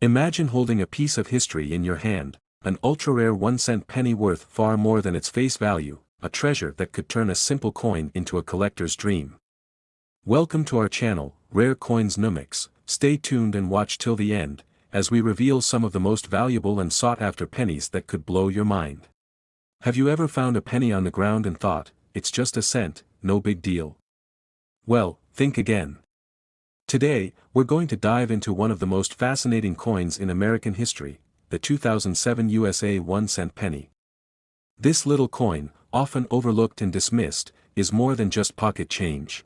Imagine holding a piece of history in your hand, an ultra-rare 1-cent penny worth far more than its face value, a treasure that could turn a simple coin into a collector's dream. Welcome to our channel, Rare Coins Numix. Stay tuned and watch till the end, as we reveal some of the most valuable and sought-after pennies that could blow your mind. Have you ever found a penny on the ground and thought, it's just a cent, no big deal? Well, think again. Today, we're going to dive into one of the most fascinating coins in American history, the 2007 USA 1-cent penny. This little coin, often overlooked and dismissed, is more than just pocket change.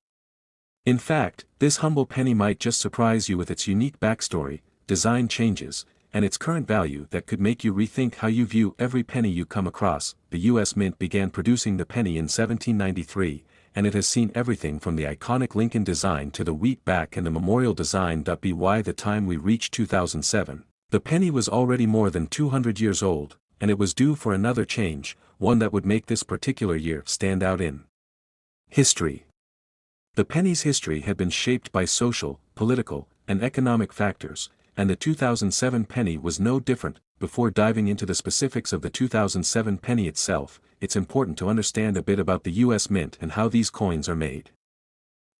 In fact, this humble penny might just surprise you with its unique backstory, design changes, and its current value that could make you rethink how you view every penny you come across. The U.S. Mint began producing the penny in 1793, and it has seen everything from the iconic Lincoln design to the wheat back and the memorial design. By the time we reached 2007, the penny was already more than 200 years old, and it was due for another change, one that would make this particular year stand out in history. The penny's history had been shaped by social, political, and economic factors, and the 2007 penny was no different. Before diving into the specifics of the 2007 penny itself, it's important to understand a bit about the U.S. Mint and how these coins are made.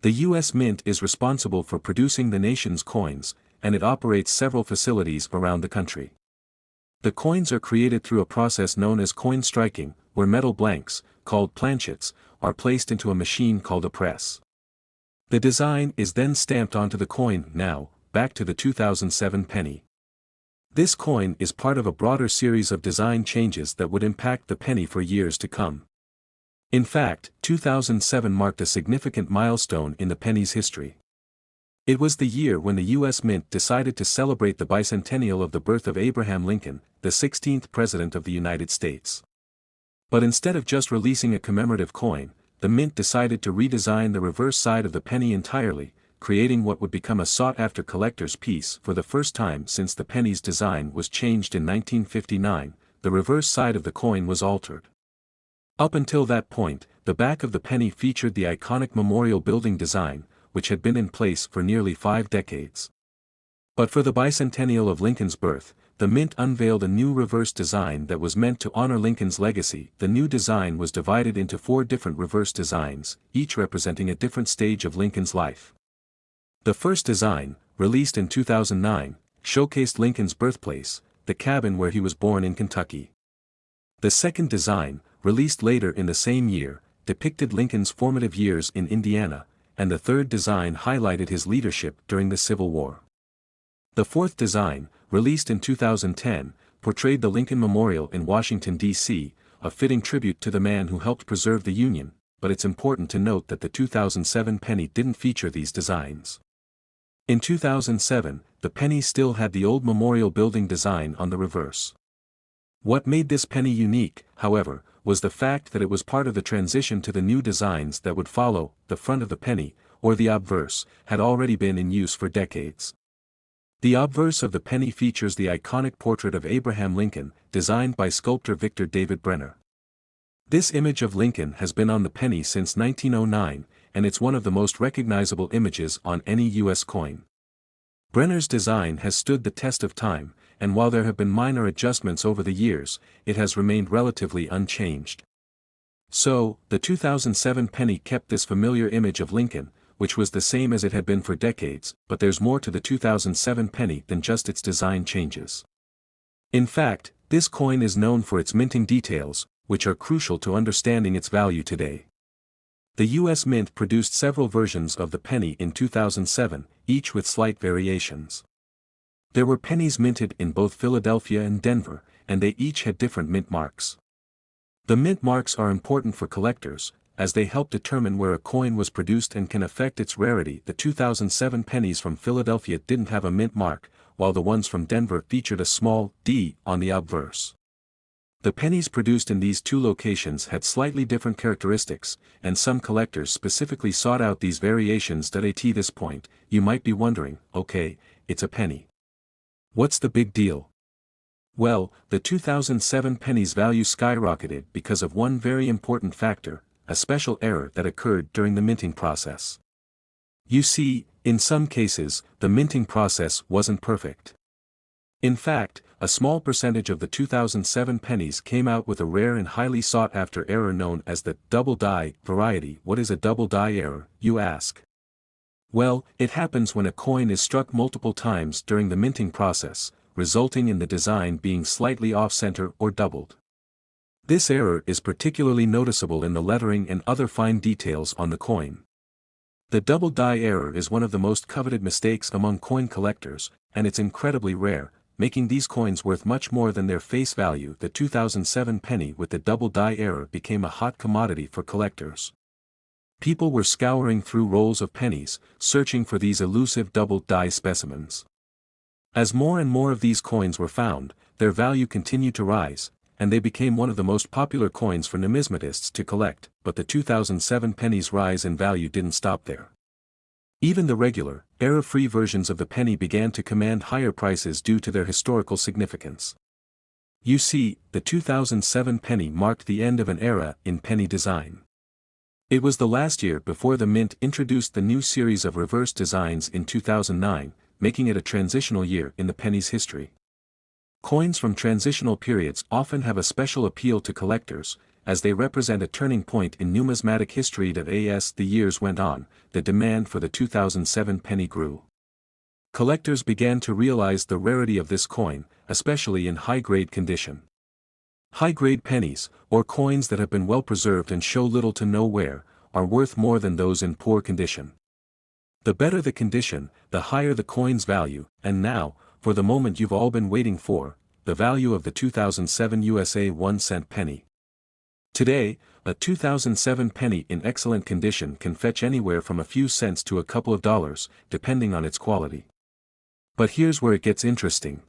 The U.S. Mint is responsible for producing the nation's coins, and it operates several facilities around the country. The coins are created through a process known as coin striking, where metal blanks, called planchets, are placed into a machine called a press. The design is then stamped onto the coin. Now, back to the 2007 penny. This coin is part of a broader series of design changes that would impact the penny for years to come. In fact, 2007 marked a significant milestone in the penny's history. It was the year when the U.S. Mint decided to celebrate the bicentennial of the birth of Abraham Lincoln, the 16th President of the United States. But instead of just releasing a commemorative coin, the Mint decided to redesign the reverse side of the penny entirely, creating what would become a sought-after collector's piece. For the first time since the penny's design was changed in 1959, the reverse side of the coin was altered. Up until that point, the back of the penny featured the iconic memorial building design, which had been in place for nearly 5 decades. But for the bicentennial of Lincoln's birth, the Mint unveiled a new reverse design that was meant to honor Lincoln's legacy. The new design was divided into 4 different reverse designs, each representing a different stage of Lincoln's life. The first design, released in 2009, showcased Lincoln's birthplace, the cabin where he was born in Kentucky. The second design, released later in the same year, depicted Lincoln's formative years in Indiana, and the third design highlighted his leadership during the Civil War. The fourth design, released in 2010, portrayed the Lincoln Memorial in Washington, D.C., a fitting tribute to the man who helped preserve the Union, but it's important to note that the 2007 penny didn't feature these designs. In 2007, the penny still had the old memorial building design on the reverse. What made this penny unique, however, was the fact that it was part of the transition to the new designs that would follow. The front of the penny, or the obverse, had already been in use for decades. The obverse of the penny features the iconic portrait of Abraham Lincoln, designed by sculptor Victor David Brenner. This image of Lincoln has been on the penny since 1909, and it's one of the most recognizable images on any U.S. coin. Brenner's design has stood the test of time, and while there have been minor adjustments over the years, it has remained relatively unchanged. So, the 2007 penny kept this familiar image of Lincoln, which was the same as it had been for decades. But there's more to the 2007 penny than just its design changes. In fact, this coin is known for its minting details, which are crucial to understanding its value today. The U.S. Mint produced several versions of the penny in 2007, each with slight variations. There were pennies minted in both Philadelphia and Denver, and they each had different mint marks. The mint marks are important for collectors, as they help determine where a coin was produced and can affect its rarity. The 2007 pennies from Philadelphia didn't have a mint mark, while the ones from Denver featured a small D on the obverse. The pennies produced in these two locations had slightly different characteristics, and some collectors specifically sought out these variations. At this point, you might be wondering, okay, it's a penny. What's the big deal? Well, the 2007 penny's value skyrocketed because of one very important factor, a special error that occurred during the minting process. You see, in some cases, the minting process wasn't perfect. In fact, a small percentage of the 2007 pennies came out with a rare and highly sought-after error known as the double die variety. What is a double die error, you ask? Well, it happens when a coin is struck multiple times during the minting process, resulting in the design being slightly off-center or doubled. This error is particularly noticeable in the lettering and other fine details on the coin. The double die error is one of the most coveted mistakes among coin collectors, and it's incredibly rare, making these coins worth much more than their face value. The 2007 penny with the double die error became a hot commodity for collectors. People were scouring through rolls of pennies, searching for these elusive double die specimens. As more and more of these coins were found, their value continued to rise, and they became one of the most popular coins for numismatists to collect. But the 2007 penny's rise in value didn't stop there. Even the regular, error-free versions of the penny began to command higher prices due to their historical significance. You see, the 2007 penny marked the end of an era in penny design. It was the last year before the mint introduced the new series of reverse designs in 2009, making it a transitional year in the penny's history. Coins from transitional periods often have a special appeal to collectors, as they represent a turning point in numismatic history. As the years went on, the demand for the 2007 penny grew. Collectors began to realize the rarity of this coin, especially in high-grade condition. High-grade pennies, or coins that have been well preserved and show little to no wear, are worth more than those in poor condition. The better the condition, the higher the coin's value. And now, for the moment you've all been waiting for, the value of the 2007 USA 1-cent penny. Today, a 2007 penny in excellent condition can fetch anywhere from a few cents to a couple of dollars, depending on its quality. But here's where it gets interesting.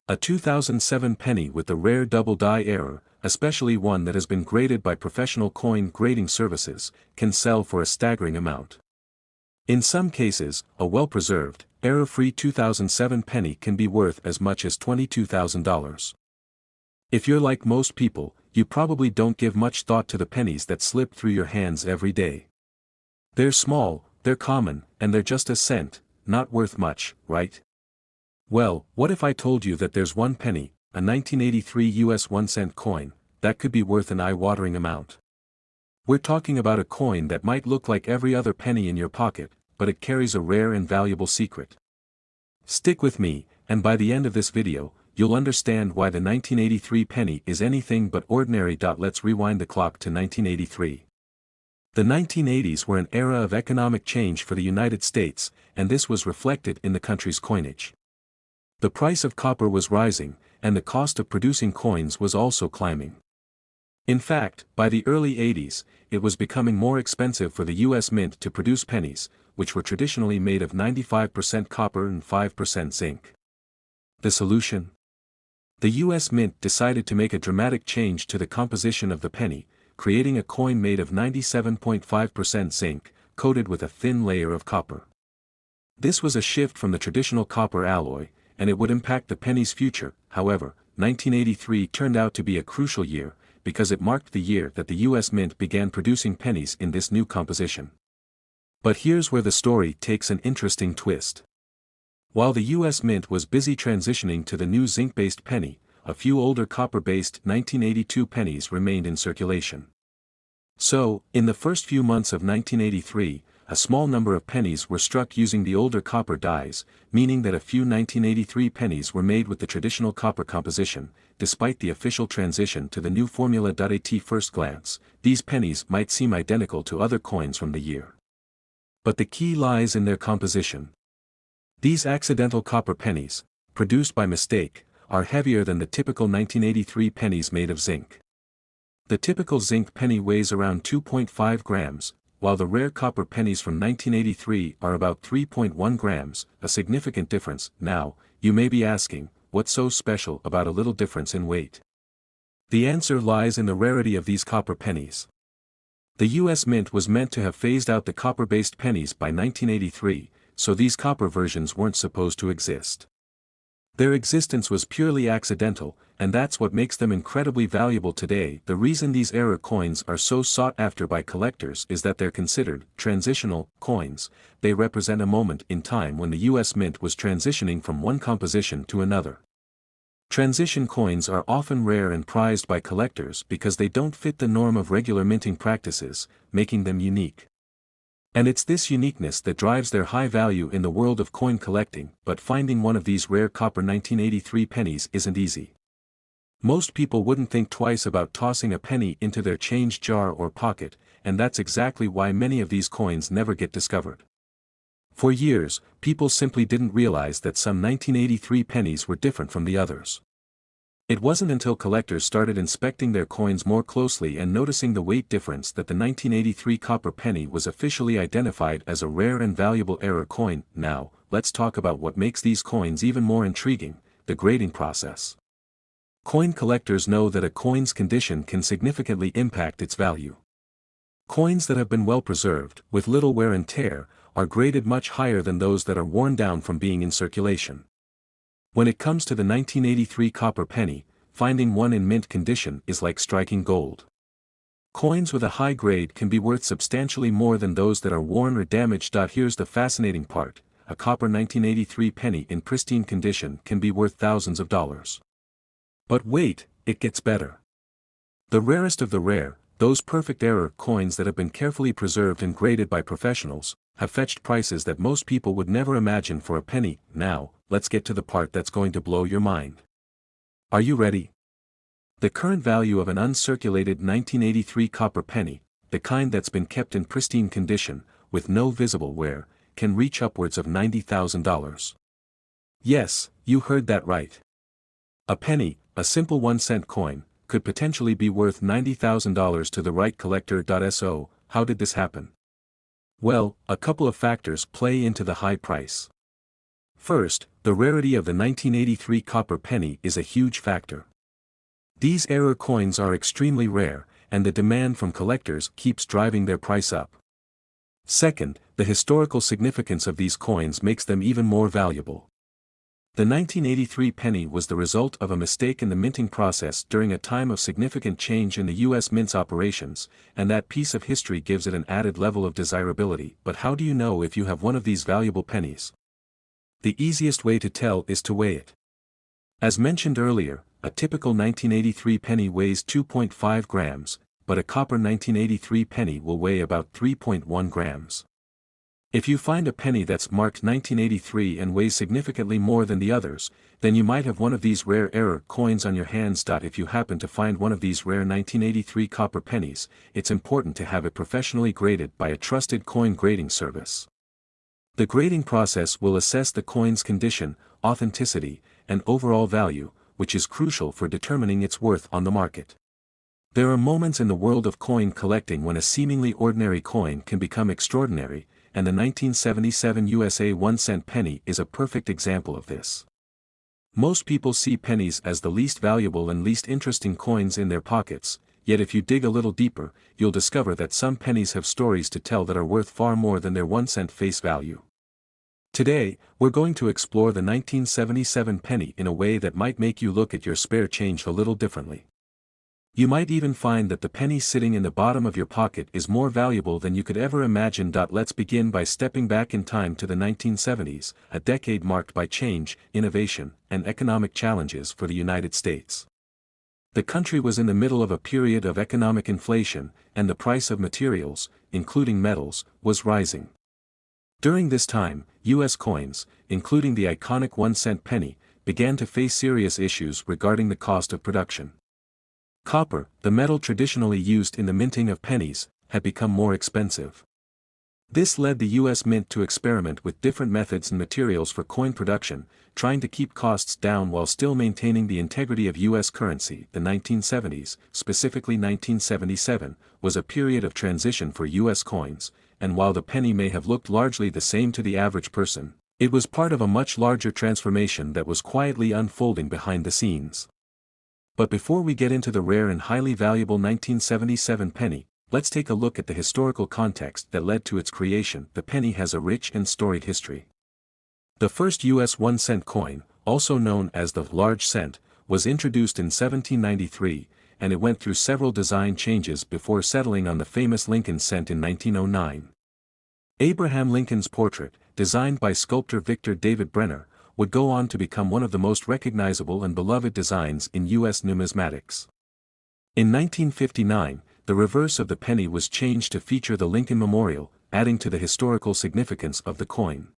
A 2007 penny with the rare double die error, especially one that has been graded by professional coin grading services, can sell for a staggering amount. In some cases, a well-preserved, error-free 2007 penny can be worth as much as $22,000. If you're like most people, you probably don't give much thought to the pennies that slip through your hands every day. They're small, they're common, and they're just a cent, not worth much, right? Well, what if I told you that there's one penny, a 1983 US 1-cent coin, that could be worth an eye-watering amount? We're talking about a coin that might look like every other penny in your pocket, but it carries a rare and valuable secret. Stick with me, and by the end of this video, you'll understand why the 1983 penny is anything but ordinary. Let's rewind the clock to 1983. The 1980s were an era of economic change for the United States, and this was reflected in the country's coinage. The price of copper was rising, and the cost of producing coins was also climbing. In fact, by the early 80s, it was becoming more expensive for the U.S. Mint to produce pennies, which were traditionally made of 95% copper and 5% zinc. The solution? The U.S. Mint decided to make a dramatic change to the composition of the penny, creating a coin made of 97.5% zinc, coated with a thin layer of copper. This was a shift from the traditional copper alloy, and it would impact the penny's future. However, 1983 turned out to be a crucial year, because it marked the year that the U.S. Mint began producing pennies in this new composition. But here's where the story takes an interesting twist. While the U.S. Mint was busy transitioning to the new zinc-based penny, a few older copper-based 1982 pennies remained in circulation. So, in the first few months of 1983, a small number of pennies were struck using the older copper dies, meaning that a few 1983 pennies were made with the traditional copper composition. Despite the official transition to the new formula. At first glance, these pennies might seem identical to other coins from the year. But the key lies in their composition. These accidental copper pennies, produced by mistake, are heavier than the typical 1983 pennies made of zinc. The typical zinc penny weighs around 2.5 grams, while the rare copper pennies from 1983 are about 3.1 grams, a significant difference. Now, you may be asking, what's so special about a little difference in weight? The answer lies in the rarity of these copper pennies. The U.S. Mint was meant to have phased out the copper-based pennies by 1983, so these copper versions weren't supposed to exist. Their existence was purely accidental, and that's what makes them incredibly valuable today. The reason these error coins are so sought after by collectors is that they're considered transitional coins. They represent a moment in time when the US Mint was transitioning from one composition to another. Transition coins are often rare and prized by collectors because they don't fit the norm of regular minting practices, making them unique. And it's this uniqueness that drives their high value in the world of coin collecting. But finding one of these rare copper 1983 pennies isn't easy. Most people wouldn't think twice about tossing a penny into their change jar or pocket, and that's exactly why many of these coins never get discovered. For years, people simply didn't realize that some 1983 pennies were different from the others. It wasn't until collectors started inspecting their coins more closely and noticing the weight difference that the 1983 copper penny was officially identified as a rare and valuable error coin. Now, let's talk about what makes these coins even more intriguing: the grading process. Coin collectors know that a coin's condition can significantly impact its value. Coins that have been well preserved, with little wear and tear, are graded much higher than those that are worn down from being in circulation. When it comes to the 1983 copper penny, finding one in mint condition is like striking gold. Coins with a high grade can be worth substantially more than those that are worn or damaged. Here's the fascinating part: a copper 1983 penny in pristine condition can be worth thousands of dollars. But wait, it gets better. The rarest of the rare, those perfect error coins that have been carefully preserved and graded by professionals, have fetched prices that most people would never imagine for a penny. Now, let's get to the part that's going to blow your mind. Are you ready? The current value of an uncirculated 1983 copper penny, the kind that's been kept in pristine condition, with no visible wear, can reach upwards of $90,000. Yes, you heard that right. A penny, a simple 1-cent coin, could potentially be worth $90,000 to the right collector. So, how did this happen? Well, a couple of factors play into the high price. First, the rarity of the 1983 copper penny is a huge factor. These error coins are extremely rare, and the demand from collectors keeps driving their price up. Second, the historical significance of these coins makes them even more valuable. The 1983 penny was the result of a mistake in the minting process during a time of significant change in the US Mint's operations, and that piece of history gives it an added level of desirability. But how do you know if you have one of these valuable pennies? The easiest way to tell is to weigh it. As mentioned earlier, a typical 1983 penny weighs 2.5 grams, but a copper 1983 penny will weigh about 3.1 grams. If you find a penny that's marked 1983 and weighs significantly more than the others, then you might have one of these rare error coins on your hands. If you happen to find one of these rare 1983 copper pennies, it's important to have it professionally graded by a trusted coin grading service. The grading process will assess the coin's condition, authenticity, and overall value, which is crucial for determining its worth on the market. There are moments in the world of coin collecting when a seemingly ordinary coin can become extraordinary, and the 1977 USA 1-cent penny is a perfect example of this. Most people see pennies as the least valuable and least interesting coins in their pockets, yet if you dig a little deeper, you'll discover that some pennies have stories to tell that are worth far more than their 1-cent face value. Today, we're going to explore the 1977 penny in a way that might make you look at your spare change a little differently. You might even find that the penny sitting in the bottom of your pocket is more valuable than you could ever imagine. Let's begin by stepping back in time to the 1970s, a decade marked by change, innovation, and economic challenges for the United States. The country was in the middle of a period of economic inflation, and the price of materials, including metals, was rising. During this time, U.S. coins, including the iconic 1-cent penny, began to face serious issues regarding the cost of production. Copper, the metal traditionally used in the minting of pennies, had become more expensive. This led the U.S. Mint to experiment with different methods and materials for coin production, trying to keep costs down while still maintaining the integrity of U.S. currency. The 1970s, specifically 1977, was a period of transition for U.S. coins, and while the penny may have looked largely the same to the average person, it was part of a much larger transformation that was quietly unfolding behind the scenes. But before we get into the rare and highly valuable 1977 penny, let's take a look at the historical context that led to its creation. The penny has a rich and storied history. The first U.S. 1-cent coin, also known as the large cent, was introduced in 1793, and it went through several design changes before settling on the famous Lincoln cent in 1909. Abraham Lincoln's portrait, designed by sculptor Victor David Brenner, would go on to become one of the most recognizable and beloved designs in U.S. numismatics. In 1959, the reverse of the penny was changed to feature the Lincoln Memorial, adding to the historical significance of the coin.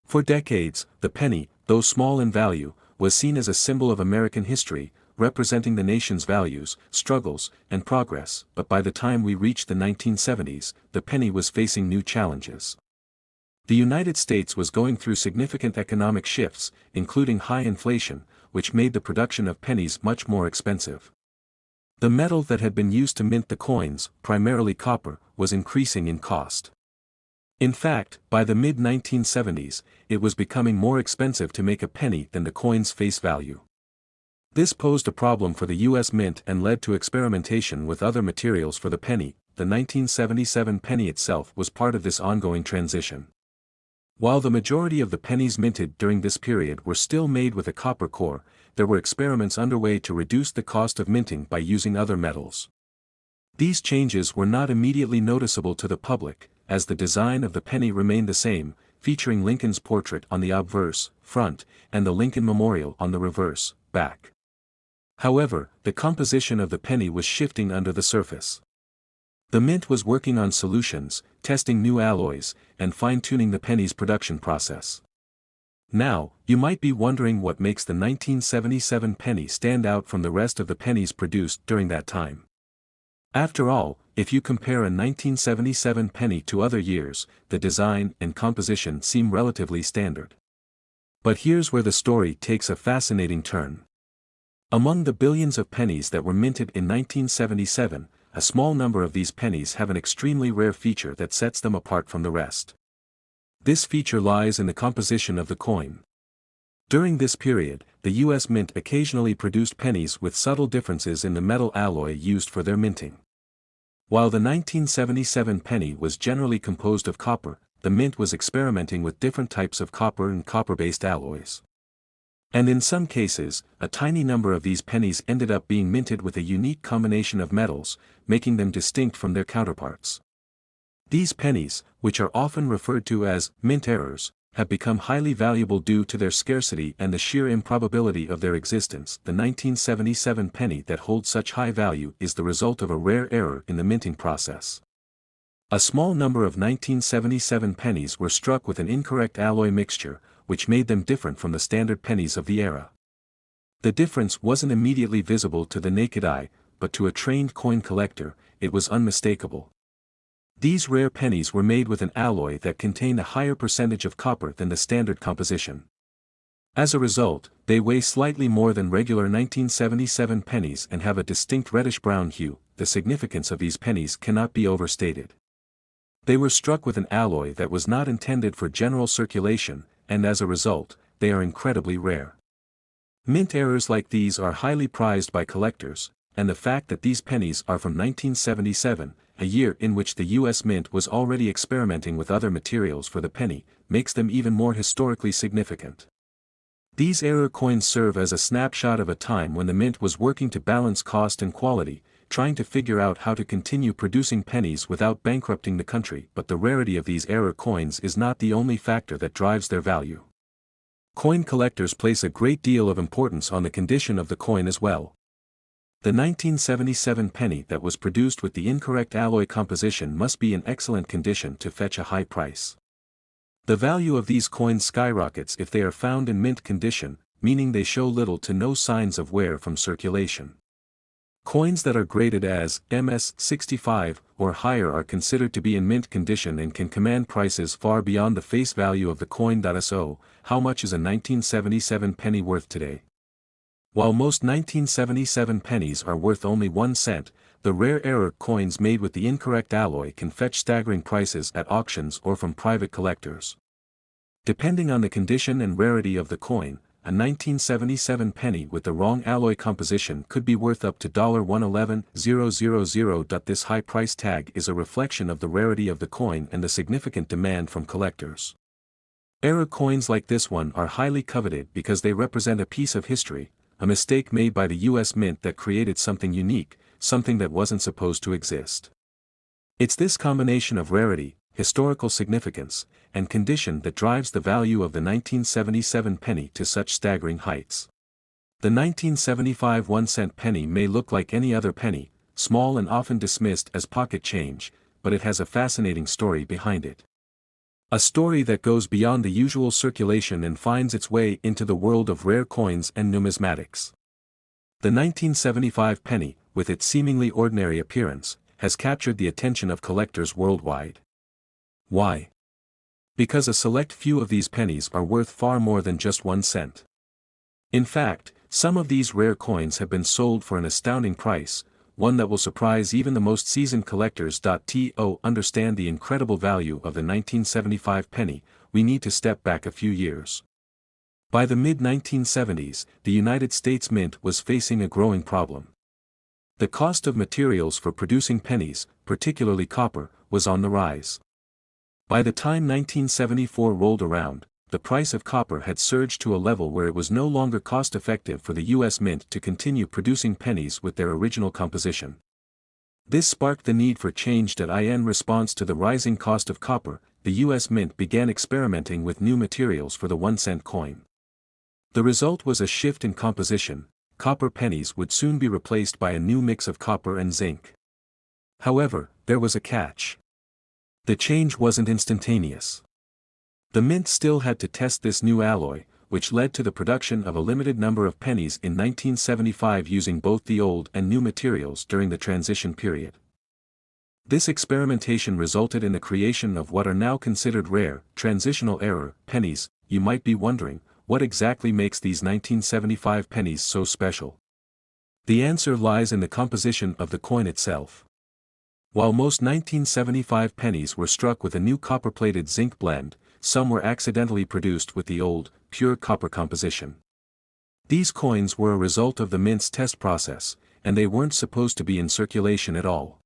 For decades, the penny, though small in value, was seen as a symbol of American history, representing the nation's values, struggles, and progress, but by the time we reached the 1970s, the penny was facing new challenges. The United States was going through significant economic shifts, including high inflation, which made the production of pennies much more expensive. The metal that had been used to mint the coins, primarily copper, was increasing in cost. In fact, by the mid-1970s, it was becoming more expensive to make a penny than the coin's face value. This posed a problem for the U.S. Mint and led to experimentation with other materials for the penny. The 1977 penny itself was part of this ongoing transition. While the majority of the pennies minted during this period were still made with a copper core, there were experiments underway to reduce the cost of minting by using other metals. These changes were not immediately noticeable to the public, as the design of the penny remained the same, featuring Lincoln's portrait on the obverse, front, and the Lincoln Memorial on the reverse, back. However, the composition of the penny was shifting under the surface. The mint was working on solutions, testing new alloys, and fine-tuning the penny's production process. Now, you might be wondering what makes the 1977 penny stand out from the rest of the pennies produced during that time. After all, if you compare a 1977 penny to other years, the design and composition seem relatively standard. But here's where the story takes a fascinating turn. Among the billions of pennies that were minted in 1977, a small number of these pennies have an extremely rare feature that sets them apart from the rest. This feature lies in the composition of the coin. During this period, the U.S. Mint occasionally produced pennies with subtle differences in the metal alloy used for their minting. While the 1977 penny was generally composed of copper, the Mint was experimenting with different types of copper and copper-based alloys. And in some cases, a tiny number of these pennies ended up being minted with a unique combination of metals, making them distinct from their counterparts. These pennies, which are often referred to as mint errors, have become highly valuable due to their scarcity and the sheer improbability of their existence. The 1977 penny that holds such high value is the result of a rare error in the minting process. A small number of 1977 pennies were struck with an incorrect alloy mixture, which made them different from the standard pennies of the era. The difference wasn't immediately visible to the naked eye, but to a trained coin collector, it was unmistakable. These rare pennies were made with an alloy that contained a higher percentage of copper than the standard composition. As a result, they weigh slightly more than regular 1977 pennies and have a distinct reddish-brown hue. The significance of these pennies cannot be overstated. They were struck with an alloy that was not intended for general circulation, and as a result, they are incredibly rare. Mint errors like these are highly prized by collectors, and the fact that these pennies are from 1977, a year in which the U.S. Mint was already experimenting with other materials for the penny, makes them even more historically significant. These error coins serve as a snapshot of a time when the Mint was working to balance cost and quality, trying to figure out how to continue producing pennies without bankrupting the country. But the rarity of these error coins is not the only factor that drives their value. Coin collectors place a great deal of importance on the condition of the coin as well. The 1977 penny that was produced with the incorrect alloy composition must be in excellent condition to fetch a high price. The value of these coins skyrockets if they are found in mint condition, meaning they show little to no signs of wear from circulation. Coins that are graded as MS-65 or higher are considered to be in mint condition and can command prices far beyond the face value of the coin. So, how much is a 1977 penny worth today? While most 1977 pennies are worth only 1 cent, the rare error coins made with the incorrect alloy can fetch staggering prices at auctions or from private collectors. Depending on the condition and rarity of the coin, a 1977 penny with the wrong alloy composition could be worth up to $111,000. This high price tag is a reflection of the rarity of the coin and the significant demand from collectors. Error coins like this one are highly coveted because they represent a piece of history, a mistake made by the US Mint that created something unique, something that wasn't supposed to exist. It's this combination of rarity, historical significance, and condition that drives the value of the 1977 penny to such staggering heights. The 1975 1-cent penny may look like any other penny, small and often dismissed as pocket change, but it has a fascinating story behind it. A story that goes beyond the usual circulation and finds its way into the world of rare coins and numismatics. The 1975 penny, with its seemingly ordinary appearance, has captured the attention of collectors worldwide. Why? Because a select few of these pennies are worth far more than just 1 cent. In fact, some of these rare coins have been sold for an astounding price, one that will surprise even the most seasoned collectors. To understand the incredible value of the 1975 penny, we need to step back a few years. By the mid-1970s, the United States Mint was facing a growing problem. The cost of materials for producing pennies, particularly copper, was on the rise. By the time 1974 rolled around, the price of copper had surged to a level where it was no longer cost-effective for the US Mint to continue producing pennies with their original composition. This sparked the need for change. In response to the rising cost of copper, the US Mint began experimenting with new materials for the 1-cent coin. The result was a shift in composition. Copper pennies would soon be replaced by a new mix of copper and zinc. However, there was a catch. The change wasn't instantaneous. The Mint still had to test this new alloy, which led to the production of a limited number of pennies in 1975 using both the old and new materials during the transition period. This experimentation resulted in the creation of what are now considered rare, transitional error pennies. You might be wondering, what exactly makes these 1975 pennies so special? The answer lies in the composition of the coin itself. While most 1975 pennies were struck with a new copper-plated zinc blend, some were accidentally produced with the old, pure copper composition. These coins were a result of the Mint's test process, and they weren't supposed to be in circulation at all.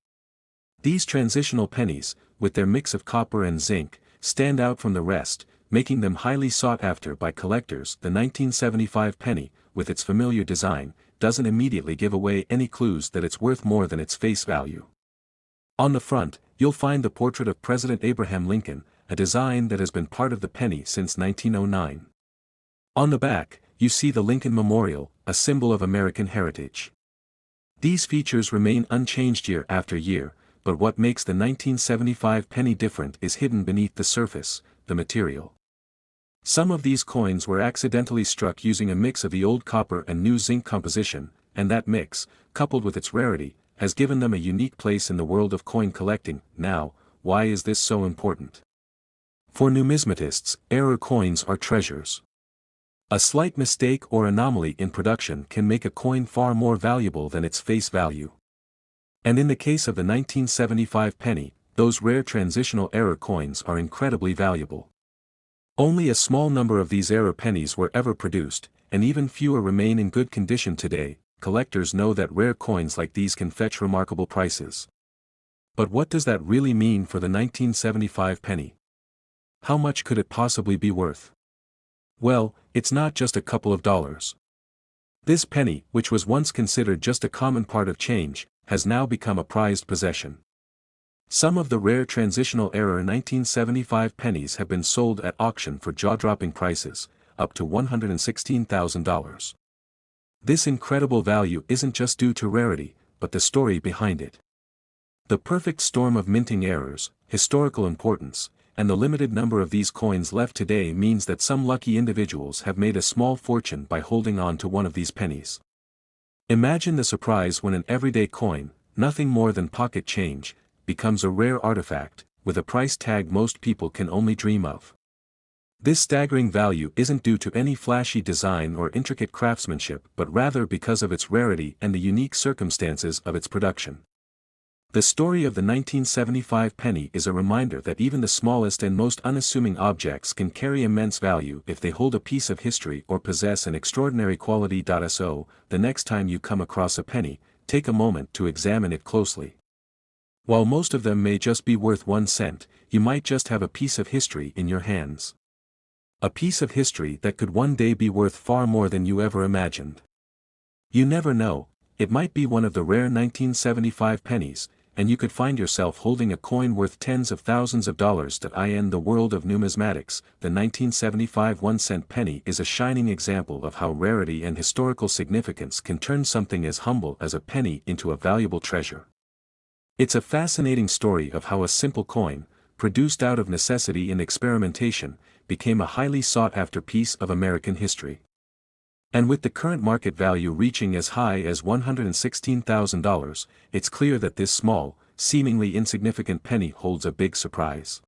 These transitional pennies, with their mix of copper and zinc, stand out from the rest, making them highly sought after by collectors. The 1975 penny, with its familiar design, doesn't immediately give away any clues that it's worth more than its face value. On the front, you'll find the portrait of President Abraham Lincoln, a design that has been part of the penny since 1909. On the back, you see the Lincoln Memorial, a symbol of American heritage. These features remain unchanged year after year, but what makes the 1975 penny different is hidden beneath the surface, the material. Some of these coins were accidentally struck using a mix of the old copper and new zinc composition, and that mix, coupled with its rarity, has given them a unique place in the world of coin collecting. Now, why is this so important? For numismatists, error coins are treasures. A slight mistake or anomaly in production can make a coin far more valuable than its face value. And in the case of the 1975 penny, those rare transitional error coins are incredibly valuable. Only a small number of these error pennies were ever produced, and even fewer remain in good condition today. Collectors know that rare coins like these can fetch remarkable prices. But what does that really mean for the 1975 penny? How much could it possibly be worth? Well, it's not just a couple of dollars. This penny, which was once considered just a common part of change, has now become a prized possession. Some of the rare transitional error 1975 pennies have been sold at auction for jaw-dropping prices, up to $116,000. This incredible value isn't just due to rarity, but the story behind it. The perfect storm of minting errors, historical importance, and the limited number of these coins left today means that some lucky individuals have made a small fortune by holding on to one of these pennies. Imagine the surprise when an everyday coin, nothing more than pocket change, becomes a rare artifact, with a price tag most people can only dream of. This staggering value isn't due to any flashy design or intricate craftsmanship but rather because of its rarity and the unique circumstances of its production. The story of the 1975 penny is a reminder that even the smallest and most unassuming objects can carry immense value if they hold a piece of history or possess an extraordinary quality. So, the next time you come across a penny, take a moment to examine it closely. While most of them may just be worth 1 cent, you might just have a piece of history in your hands. A piece of history that could one day be worth far more than you ever imagined. You never know, it might be one of the rare 1975 pennies, and you could find yourself holding a coin worth tens of thousands of dollars. In the world of numismatics, the 1975 1-cent penny is a shining example of how rarity and historical significance can turn something as humble as a penny into a valuable treasure. It's a fascinating story of how a simple coin, produced out of necessity and experimentation, became a highly sought-after piece of American history. And with the current market value reaching as high as $116,000, it's clear that this small, seemingly insignificant penny holds a big surprise.